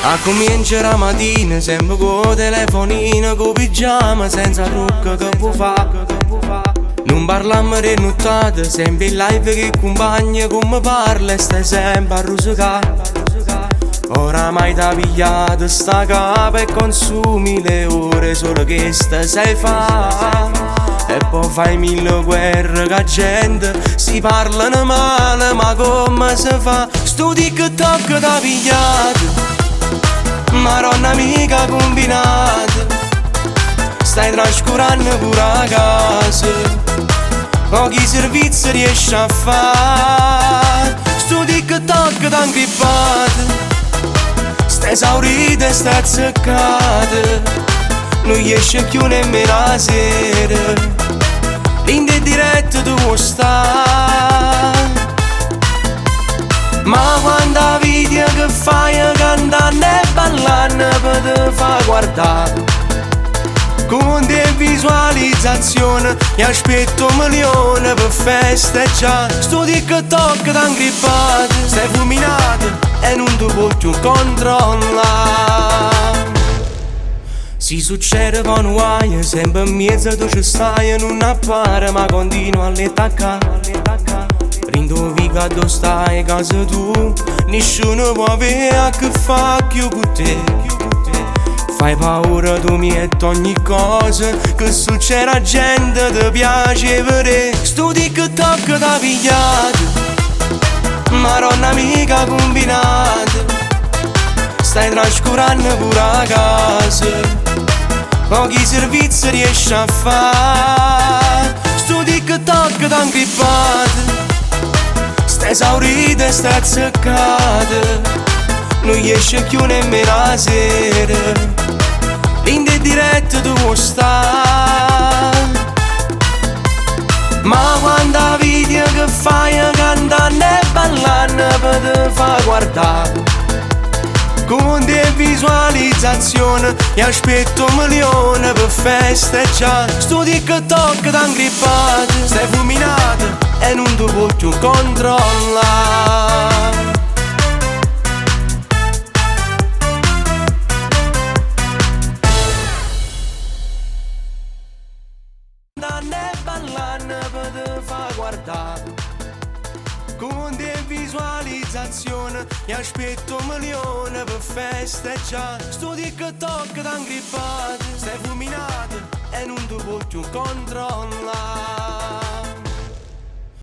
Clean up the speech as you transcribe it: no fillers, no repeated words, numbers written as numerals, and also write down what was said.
A cominciare la mattina, sempre con telefonino, con pigiama, senza trucco che può fa. Non parliamo di nottate, sempre in live che compagna come parla e stai sempre a rosicare. Oramai t'ha pigliato sta capa e consumi le ore solo che stai sai fa. E poi fai mille guerre che gente si parlano male, ma come si fa? Sto TikTok t'ha pigliato, Maronna mica combinata, stai trascurando pure a casa, pochi servizi riesci a fare. Sto TikTok t'ha ingrippato, stai esaurita e stai azzeccata, non riesci più nemmeno la sera, in diretta tu vuoi stare. Ma quando video che fai cantando e ballando per te fa guardare, con te visualizzazione mi aspetto un milione per festeggiare. Sto TikTok t'ha ingrippato, stai fulminato e non ti puoi più controllare. Si succede con guai, sempre in mezzo tu ci stai, non appare ma continua a l'attaccare. Rindovica dove stai casa tu, nessuno può avere a che fa più con te. Fai paura, tu metti ogni cosa, che succede a gente ti piace vedere. Sto TikTok t'ha pigliato, Maronna mica combinata, stai trascurando pure a casa, pochi servizi riesci a fare. Sto TikTok t'ha ingrippato, stai esaurita e stai azzeccata, non riesci più nemmeno la sera, in diretta tu vuoi stare. Ma quando video che fai cantando e ballando per te fa guardare, con te visualizzazione mi aspetto un milione per festeggiare. Sto TikTok t'ha ingrippato, stai fulminato e non ti puoi più controllare. Cantando e ballando per te fa guardare, con te visualizzazione mi aspetto un milione per festeggiare. Sto TikTok t'ha ingrippato, stai fulminato e non ti puoi più controllare.